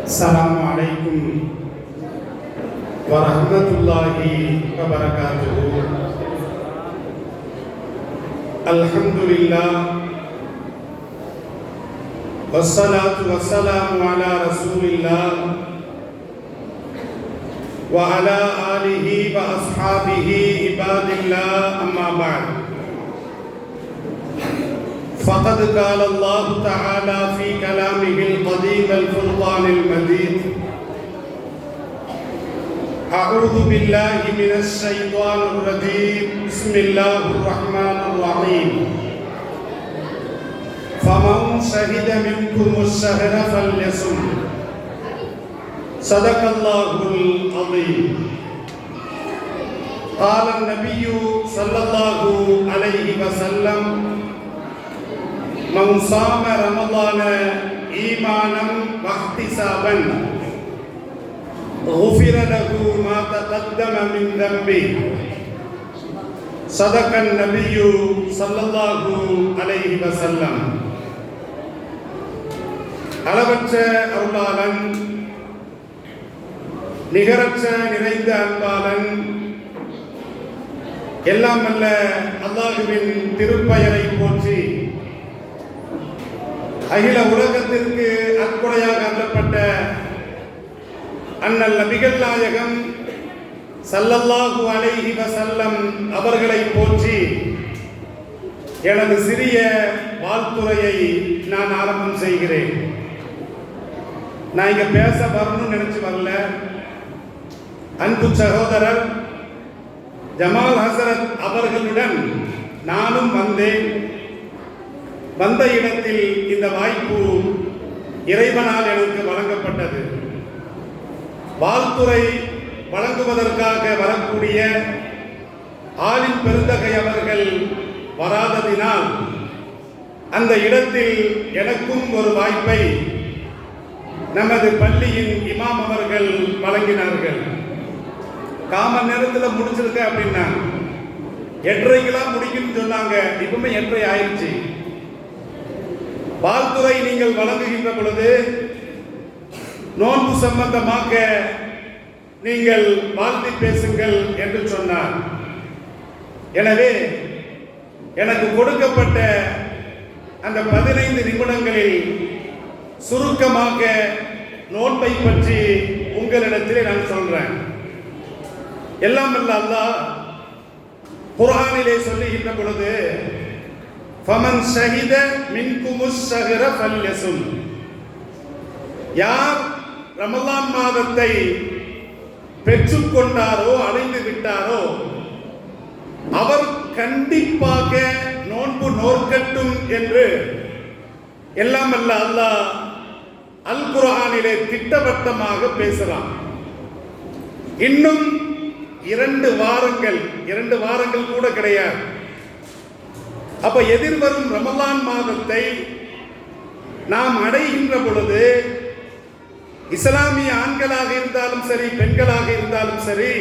السلام عليكم ورحمة الله وبركاته. الحمد لله والصلاة والسلام على رسول الله وعلى آله وأصحابه عباد الله، أما بعد. فقد قال الله تعالى في كلامه القديم الفرقان المجيد: أعوذ بالله من الشيطان الرجيم، بسم الله الرحمن الرحيم. فمن شهد منكم الشهر فليصم. صدق الله العظيم. قال النبي صلى الله عليه وسلم: من صام رمضان إيمانا واحتسابا غفر له ما تقدم من ذنبه. صدق النبي صلى الله عليه وسلم. அளவற்ற அருளாளன், நிகரற்ற நிறைந்த அன்பாளன், எல்லாம் அல்ல அல்லாஹ்வின் திருப்பெயரை போற்றி அகில உலகத்திற்கு அற்கொடையாக அருளப்பட்ட அண்ணல் நபிகள் நாயகம் ஸல்லல்லாஹு அலைஹி வஸல்லம் அவர்களை போற்றி எனது சிறிய வாழ்த்துரையை நான் ஆரம்பம் செய்கிறேன். நான் இங்க பேச வரணும்னு நினைச்சு வரல. அன்பு சகோதரர் ஜமால் ஹசரத் அவர்களுடன் நானும் வந்தேன். வந்த இடத்தில் இந்த வாய்ப்பு இறைவனால் எனக்கு வழங்கப்பட்டது. வாழ்த்துரை வழங்குவதற்காக வரக்கூடிய ஆலிம் பெருந்தகை அவர்கள் வராததினால் அந்த இடத்தில் எனக்கும் ஒரு வாய்ப்பை நமது பள்ளியின் இமாம் அவர்கள் வழங்கினார்கள். காமன் நேரத்தில் முடிச்சிருக்க அப்படின்னா 8:30 முடிக்கும்னு சொன்னாங்க. இப்பவுமே 8:30 ஆயிடுச்சு. வாழ்த்துரை நீங்கள் வழங்குகின்ற பொழுது நோன்பு சம்பந்தமாக நீங்கள் வாழ்த்தி பேசுங்கள் என்று சொன்னார். எனவே எனக்கு கொடுக்கப்பட்ட அந்த 15 நிமிடங்களில் சுருக்கமாக நோன்பை பற்றி உங்களிடத்திலே நான் சொல்றேன். எல்லாம் அல்ல அல்லாஹ் குர்ஆனிலே சொல்லுகின்ற பொழுது ஃபமன் ஷஹித மின்குமுஷ் ஷஹர ஃபல்யஸும். யார் ரமலான் மாதத்தை பெற்றுக்கொண்டாரோ அடைந்து விட்டாரோ அவர் கண்டிப்பாக நோன்பு நோற்கட்டும் என்று எல்லாம் அல்ல அல்லாஹ் அல் குர்ஆனிலே திட்டவட்டமாக பேசலாம். இன்னும் 2 வாரங்கள் கூட கிடையாது. அப்ப எதிர்வரும் ரமலான் மாதத்தை நாம் அடைகின்ற பொழுது இஸ்லாமிய ஆண்களாக இருந்தாலும் சரி, பெண்களாக இருந்தாலும் சரி,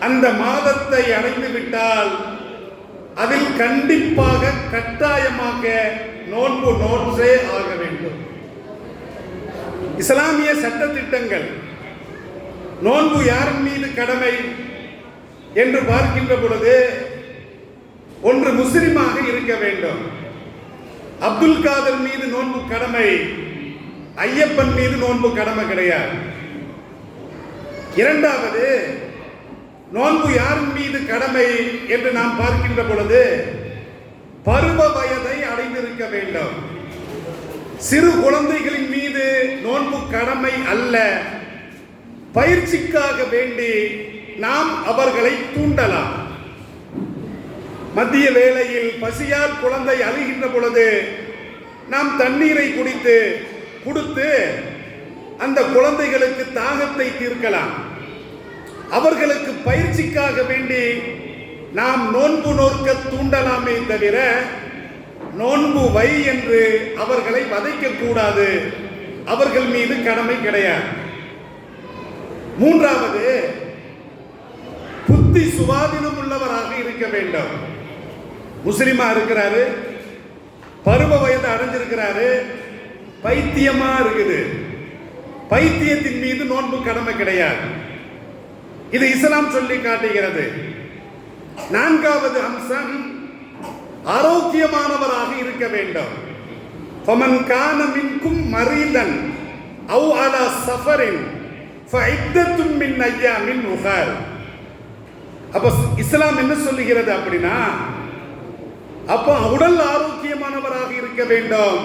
அந்த மாதத்தை அடைந்து விட்டால் அதில் கண்டிப்பாக கட்டாயமாக நோன்பு நோற்றே ஆக வேண்டும். இஸ்லாமிய சட்டத்திட்டங்கள் நோன்பு யாரின் மீது கடமை என்று பார்க்கின்ற பொழுது ஒன்று முஸ்லிமாக இருக்க வேண்டும். அப்துல் காதர் மீது நோன்பு கடமை, ஐயப்பன் மீது நோன்பு கடமை கிடையாது. இரண்டாவது, நோன்பு யாரின் மீது கடமை என்று நாம் பார்க்கின்ற பொழுது பருவ வயதை அடைந்திருக்க வேண்டும். சிறு குழந்தைகளின் மீது நோன்பு கடமை அல்ல, பயிற்சிக்காக வேண்டி நாம் அவர்களை தூண்டலாம். மதிய வேளையில் பசியால் குழந்தை அழுகின்ற பொழுது நாம் தண்ணீரை கொடுத்து அந்த குழந்தைகளுக்கு தாகத்தை தீர்க்கலாம். அவர்களுக்கு பயிற்சிக்காக வேண்டி நாம் நோன்பு நோற்க தூண்டலாமே தவிர நோன்பு வை என்று அவர்களை வதைக்க கூடாது. அவர்கள் மீது கடமை கிடையாது. மூன்றாவது, புத்தி சுவாதீனம் உள்ளவராக இருக்க வேண்டும். முஸ்லிமா இருக்கிறாரு, பருவ வயது அடைஞ்சிருக்கிறாரு, பைத்தியமா இருக்குது, பைத்தியத்தின் மீது நோன்பு கடமை கிடையாது. இது இஸ்லாம் சொல்லி காட்டுகிறது. நான்காவது அம்சம், ஆரோக்கியமானவராக இருக்க வேண்டும். ஃபமன் கான மின்கும் மரீதன் அவ் அலா சஃபரின் ஃபஇத்தத்தும் மின் அய்யாமின் உகர். அப்ப இஸ்லாம் என்ன சொல்லுகிறது அப்படின்னா, அப்ப உடல் ஆரோக்கியமானவராக இருக்க வேண்டும்.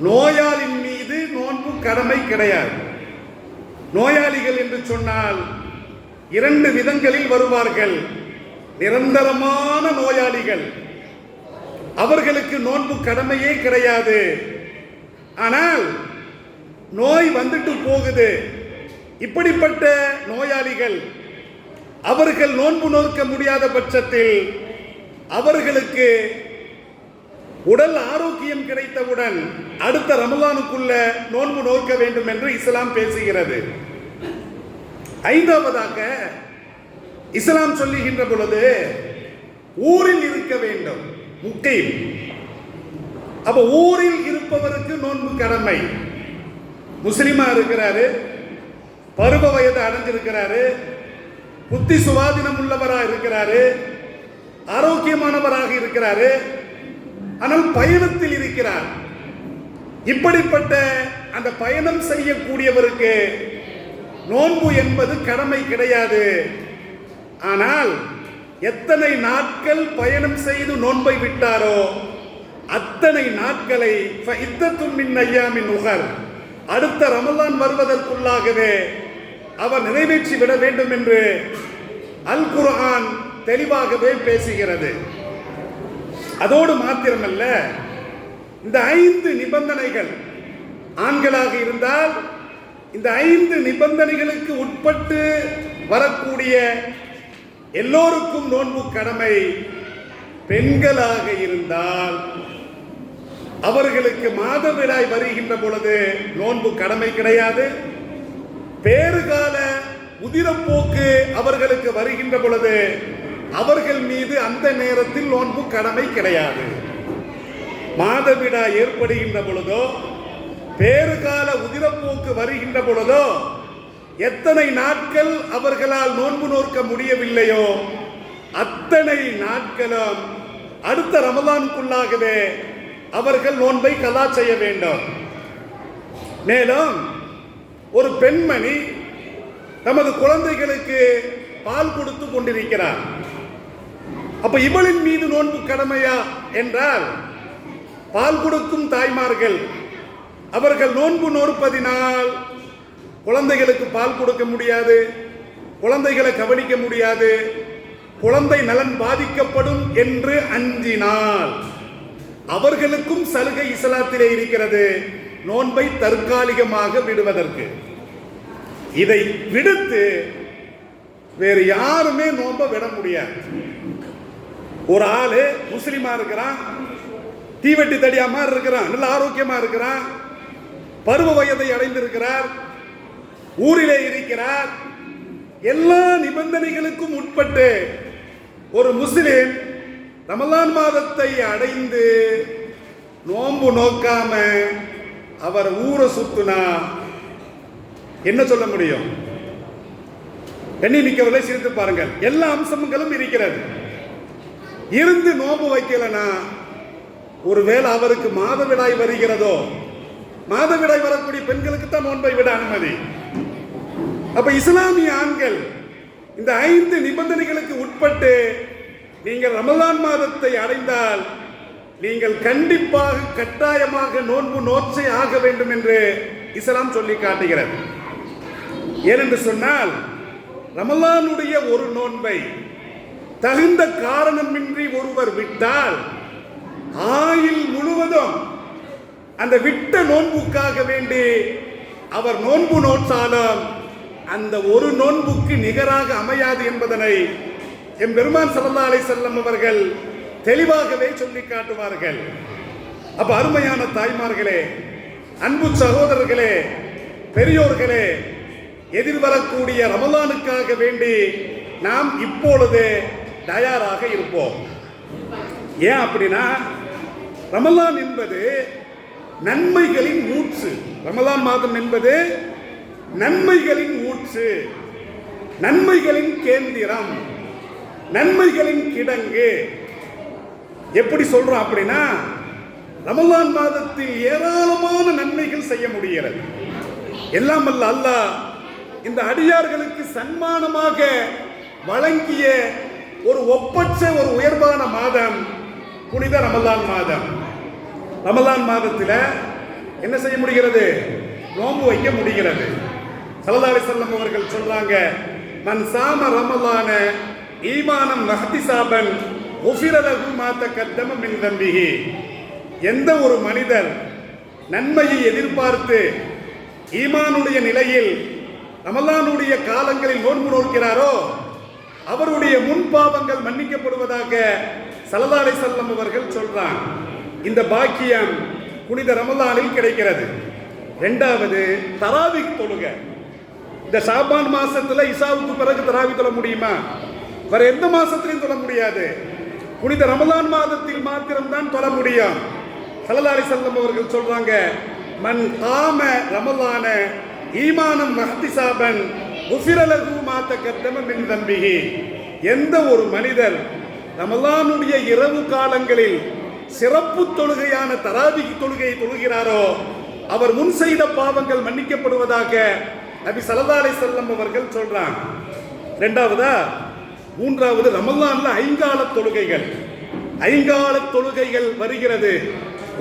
நோயாளின் மீது நோன்பு கடமை கிடையாது. நோயாளிகள் என்று சொன்னால் இரண்டு விதங்களில் வருவார்கள். நிரந்தரமான நோயாளிகள், அவர்களுக்கு நோன்பு கடமையே கிடையாது. ஆனால் நோய் வந்துட்டு போகுது, இப்படிப்பட்ட நோயாளிகள் அவர்கள் நோன்பு நோக்க முடியாத பட்சத்தில் அவர்களுக்கு உடல் ஆரோக்கியம் கிடைத்தவுடன் அடுத்த ரமலானுக்குள்ள நோன்பு நோக்க வேண்டும் என்று இஸ்லாம் பேசுகிறது. ஐந்தாவதாக இஸ்லாம் சொல்லுகின்ற பொழுது ஊரில் இருக்க வேண்டும். முக்கீம். அப்ப ஊரில் இருப்பவருக்கு நோன்பு கடமை. முஸ்லிமா இருக்கிறாரு, பருவ வயது அடைஞ்சிருக்கிறாரு, புத்தி சுவாதீனம் உள்ளவராக இருக்கிறாரு, ஆரோக்கியமானவராக இருக்கிறாரு, ஆனால் பயணத்தில் இருக்கிறார். இப்படிப்பட்ட அந்த பயணம் செய்யக்கூடியவருக்கு நோன்பு என்பது கடமை கிடையாது. ஆனால் எத்தனை நாட்கள் பயணம் செய்து நோன்பை விட்டாரோ அத்தனை நாட்களை ஃபஇத்தத்தும் மின் அய்யாமின் உகர், அடுத்த ரமலான் வருவதற்குள்ளாகவே அவர் நிறைவேற்றி விட வேண்டும் என்று அல் குர்ஆன் தெளிவாகவே பேசுகிறது. அதோடு மாத்திரமல்ல, இந்த 5 நிபந்தனைகள் ஆண்களாக இருந்தால் இந்த 5 நிபந்தனைகளுக்கு உட்பட்டு வரக்கூடிய எல்லோருக்கும் நோன்பு கடமை. பெண்களாக இருந்தால் அவர்களுக்கு மாதவிடாய் வருகின்ற பொழுது நோன்பு கடமை கிடையாது. பேறுகால உதிரப்போக்கு அவர்களுக்கு வருகின்ற பொழுது அவர்கள் மீது அந்த நேரத்தில் நோன்பு கடமை கிடையாது. மாதவிடாய் ஏற்படுகின்ற பொழுதோ பேறுகால உதிரப்போக்கு வருகின்ற பொழுதோ எத்தனை நாட்கள் அவர்களால் நோன்பு நோக்க முடியவில்லையோ அத்தனை நாட்களும் அடுத்த ரமலானுக்குள்ளாகவே அவர்கள் நோன்பை கலா செய்ய வேண்டும். மேலும் ஒரு பெண்மணி தமது குழந்தைகளுக்கு பால் கொடுத்து கொண்டிருக்கிறார். அப்ப இவளின் மீது நோன்பு கடமையா என்றால், பால் கொடுக்கும் தாய்மார்கள் அவர்கள் நோன்பு நோற்பதினால் குழந்தைகளுக்கு பால் கொடுக்க முடியாது, குழந்தைகளை கவனிக்க முடியாது, குழந்தை நலன் பாதிக்கப்படும் என்று அஞ்சினால் அவர்களுக்கும் சலுகை இஸ்லாத்திலே இருக்கிறது, நோன்பை தற்காலிகமாக விடுவதற்கு. இதை விடுத்து வேறு யாருமே நோன்பை விட முடியாது. ஒரு ஆளு முஸ்லிமா இருக்கிறான், தீவெட்டி தடியா மாதிரி இருக்கிறான், நல்ல ஆரோக்கியமா இருக்கிறான், பருவ வயதை அடைந்திருக்கிறார், ஊரிலே இருக்கிறார், எல்லா நிபந்தனைகளுக்கும் உட்பட்டு ஒரு முஸ்லிம் ரமலான் மாதத்தை அடைந்து நோன்பு நோக்காம அவர் ஊரை சுத்துனா என்ன சொல்ல முடியும்? எண்ணி மிக்கவர்களை சிரித்து பாருங்கள். எல்லா அம்சங்களும் இருக்கிறது, இருந்து நோன்பு வைக்கலனா ஒருவேளை அவருக்கு மாதவிடாய் வருகிறதோ, மாதவிடாய் வரக்கூடிய பெண்களுக்கு தான் நோன்பை விட அனுமதி. அப்ப இஸ்லாமிய ஆண்கள் இந்த 5 நிபந்தனைகளுக்கு உட்பட்டு நீங்கள் ரமலான் மாதத்தை அடைந்தால் நீங்கள் கண்டிப்பாக கட்டாயமாக நோன்பு நோற்றை ஆக வேண்டும் என்று இஸ்லாம் சொல்லி காட்டுகிறது. ஏனென்று சொன்னால், ரமலானுடைய ஒரு நோன்பை தகுந்த காரணமின்றி ஒருவர் விட்டால் ஆயுள் முழுவதும் அந்த விட்ட நோன்புக்காக வேண்டி அவர் நோன்பு நோற்றாலும் அந்த ஒரு நோன்புக்கு நிகராக அமையாது என்பதனை எம் பெருமான் ஸல்லல்லாஹு அலைஹி வஸல்லம் அவர்கள் தெளிவாகவே சொல்லி காட்டுவார்கள். அப்ப அருமையான தாய்மார்களே, அன்பு சகோதரர்களே, பெரியோர்களே, எதிர்வரக்கூடிய ரமலானுக்காக வேண்டி நாம் இப்பொழுது தயாராக இருப்போம். ஏன் அப்படின்னா, ரமலான் என்பது நன்மைகளின் ஊற்று. ரமலான் மாதம் என்பது நன்மைகளின் ஊற்று, நன்மைகளின் கேந்திரம், நன்மைகளின் கிடங்கு. எப்படி சொல்றோம் அப்படின்னா, ரமலான் மாதத்தில் ஏராளமான நன்மைகள் செய்ய முடிகிறது. எல்லாம் வல்ல அல்லாஹ் இந்த அடியார்களுக்கு சன்மானமாக வழங்கிய ஒரு ஒப்பற்ற ஒரு உயர்வான மாதம் புனித ரமலான் மாதம். ரமலான் மாதத்தில் என்ன செய்ய முடிகிறது? நோன்பு வைக்க முடிகிறது. ஸல்லல்லாஹு அலைஹி வஸல்லம் அவர்கள் சொல்றாங்க, மன் சாம ரமலான ஈமானம் வஹ்திசாபன் குஃபிர லஹு மா தகத்தம மின் தம்பிஹி. எந்த ஒரு மனிதர் நன்மையை எதிர்பார்த்து ஈமானுடைய நிலையில் ரமலானுடைய காலங்களில் நோன்பு நோக்கிறாரோ அவருடைய முன் பாவங்கள் மன்னிக்கப்படுவதாக ஸல்லல்லாஹு அலைஹி வஸல்லம் அவர்கள் சொல்றாங்க. இந்த பாக்கியம் புனித ரமலானில் கிடைக்கிறது. இரண்டாவது, தராவிக் தொழுகை. இந்த ஷாபான் மாசத்துல இசாவுக்கு பிறகு தராவி தொழ முடியுமா? வேற எந்த மாசத்திலையும் தொழ முடியாது. புனித ரமலான் மாதத்தில் மாத்திரம்தான் தொழ முடியும். ஸல்லல்லாஹு அலைஹி வஸல்லம் அவர்கள் சொல்றாங்க, மன் காம ரமலான ஈமானம் வஹ்திசாபன் குஃபிர லஹு மா தகத்தம மின் தம்பிஹி. எந்த ஒரு மனிதர் ரமலானுடைய இரவு காலங்களில் சிறப்பு தொழுகையான தராவிக் தொழுகையை தொழுகிறாரோ அவர் முன் செய்த பாவங்கள் மன்னிக்கப்படுவதாக நபி ஸல்லல்லாஹு அலைஹி வஸல்லம் அவர்கள் சொல்றாங்க. இரண்டாவதா, மூன்றாவது, ரமலான்ல ஐங்கால தொழுகைகள். ஐங்கால தொழுகைகள் வருகிறது.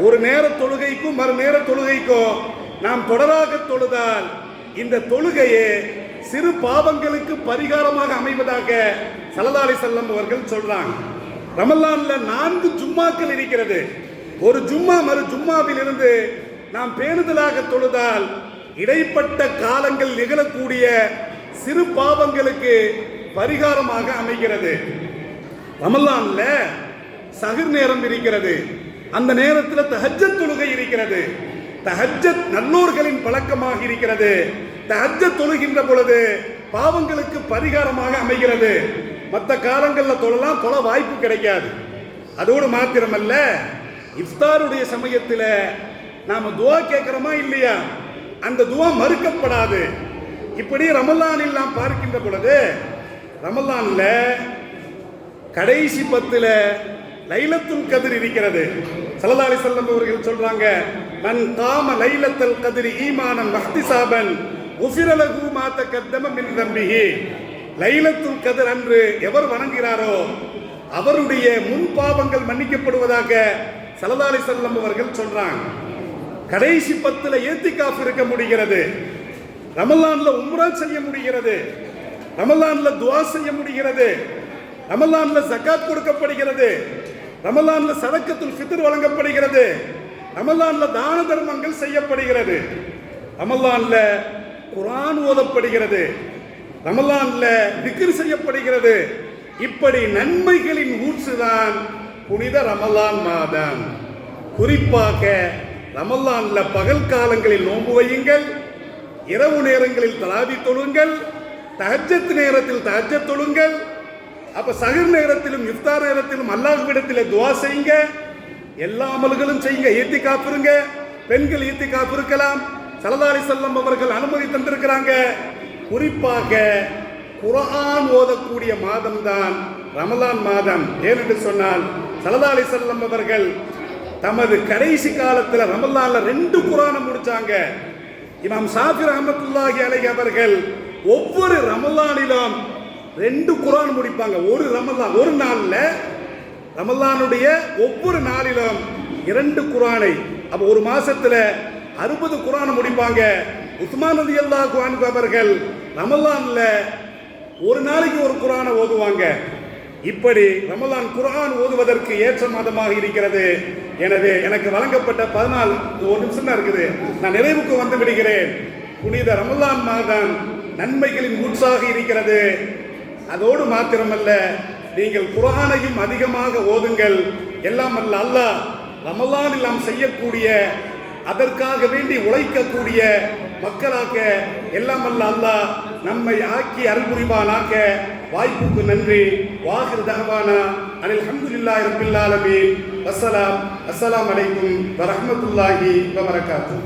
ஒரு நேர தொழுகைக்கும் மறு நேர தொழுகைக்கும் நாம் தொடராக தொழுதால் இந்த தொழுகையே சிறு பாவங்களுக்கு பரிகாரமாக அமைவதாக ஸல்லல்லாஹு அலைஹி வஸல்லம் அவர்கள் சொல்றாங்க. ரமலான்ல 4 ஜும்மாக்கள் இருக்கிறது. ஒரு ஜும்மா மறு ஜும்மாவில் இருந்து நாம் பேணுதலாக தொழுதால் இடைப்பட்ட காலங்கள் நிகழக்கூடிய சிறு பாவங்களுக்கு பரிகாரமாக அமைகிறது. ரமலான்ல சஹர் நேரம் இருக்கிறது. அந்த நேரத்தில் தஹஜ்ஜத் தொழுகை இருக்கிறது. தஹஜ்ஜத் நல்லோர்களின் பழக்கமாக இருக்கிறது. தஹஜ்ஜத் தொழுகின்ற பொழுது பாவங்களுக்கு பரிகாரமாக அமைகிறது. மற்ற காலங்களில் தொழலாம், தொழ வாய்ப்பு கிடைக்காது. அதோடு மாத்திரமல்ல, இஃப்தாருடைய சமயத்தில் நாம துவா கேட்கிறோமா இல்லையா, அந்த துவா மறுக்கப்படாது. இப்படி ரமலானில் நாம் பார்க்கின்ற பொழுது, ரமலான்ல கடைசி 10 லைலத்துல் கத்ர் இருக்கிறது. ஸல்லல்லாஹு அலைஹி வஸல்லம் அவர்கள் சொல்றாங்க, மன் காம லைலத்துல் கத்ரி ஈமானன் வஹ்திசாபன் குஃபிர லஹு மா தகத்தம மின் தம்பிஹி. லைலத்துல் கத்ர் அன்று எவர் வணங்குகிறாரோ அவருடைய முன் பாவங்கள் மன்னிக்கப்படுவதாக ஸல்லல்லாஹு அலைஹி வஸல்லம் அவர்கள் சொல்றாங்க. கடைசி 10 ஏத்திகாஃப் இருக்க முடிகிறது. ரமலான்ல உம்ரா செய்ய முடிகிறது. ரமலான்ல துஆ செய்ய முடிகிறது. ரமலான்ல ஜகாத் கொடுக்கப்படுகிறது. ரமலான்ல சதக்கத்துல் ஃபித்ர் வழங்கப்படுகிறது. ரமலான்ல தான தர்மங்கள் செய்யப்படுகிறது. ரமலான்ல குர்ஆன் ஓதப்படுகிறது. ரமலான்ல திக்ர் செய்யப்படுகிறது. இப்படி நன்மைகளின் ஊற்றுதான் புனித ரமலான் மாதம். குறிப்பாக ரமலான்ல பகல் காலங்களில் நோன்பு வையுங்கள், இரவு நேரங்களில் தராவி தொழுங்கள், தஹஜ்ஜத் நேரத்தில் தஹஜ்ஜத் தொழுங்கள். அப்ப சஹர் நேரத்திலும் இஃப்தார் நேரத்திலும் அல்லாஹ்விடத்தில் துஆ செய்யுங்க. எல்லா அமல்களும் செய்யுங்க. ஈத்திகாஃப் இருங்க. பெண்கள் ஈத்திகாஃப் இருக்கலாம். ஸல்லல்லாஹு அலைஹி வஸல்லம் அவர்கள் அனுமதி தந்திருக்கிறாங்க. குறிப்பாக குர்ஆன் ஓதக்கூடிய மாதம் தான் ரமலான் மாதம். ஏனென்று சொன்னால் ஸல்லல்லாஹு அலைஹி வஸல்லம் அவர்கள் தமது கடைசி காலத்தில் ரமலான்ல 2 குர்ஆனை முடிச்சாங்க. இமாம் ஷாஃபி ரஹ்மத்துல்லாஹி அலைஹி அவர்கள் ஒவ்வொரு ரமலானிலும் 2 குர்ஆன் முடிப்பாங்க. ஒரு நாள்ல ரமலானுடைய ஒவ்வொரு நாளிலும் 2 குர்ஆனை. அப்ப ஒரு மாசத்துல 60 குர்ஆன் முடிப்பாங்க. உஸ்மான் ரலியல்லாஹு அன்ஹு அவர்கள் ரமலான்ல ஒரு நாளைக்கு ஒரு குர்ஆனை ஓதுவாங்க. இப்படி ரமலான் குர்ஆன் ஓதுவதற்கு ஏற்ற மாதமாக இருக்கிறது. எனவே எனக்கு வழங்கப்பட்ட 1 நிமிஷம் தான் இருக்குது, நான் நிறைவுக்கு வந்து விடுகிறேன். புனித ரமலான் மாதம் நன்மைகளின் ஊற்றாக இருக்கிறது. அதோடு மாத்திரமல்ல, நீங்கள் குர்ஆனையும் அதிகமாக ஓதுங்கள். எல்லாம் அல்ல அல்லாஹ் ரமலானில் நாம் செய்யக்கூடிய அதற்காக வேண்டி உழைக்கக்கூடிய மக்களாக எல்லாம் அல்ல அல்லாஹ் நம்மை ஆக்கி அருள் புரிவானாக. வாய்ப்புக்கு நன்றி. வாஹிர் தஹவானா அனில் ஹம்துலில்லாஹி ரப்பில் ஆலமீன். அஸ்ஸலாமு அலைக்கும் வரஹ்மத்துல்லாஹி வபரகாத்துஹு.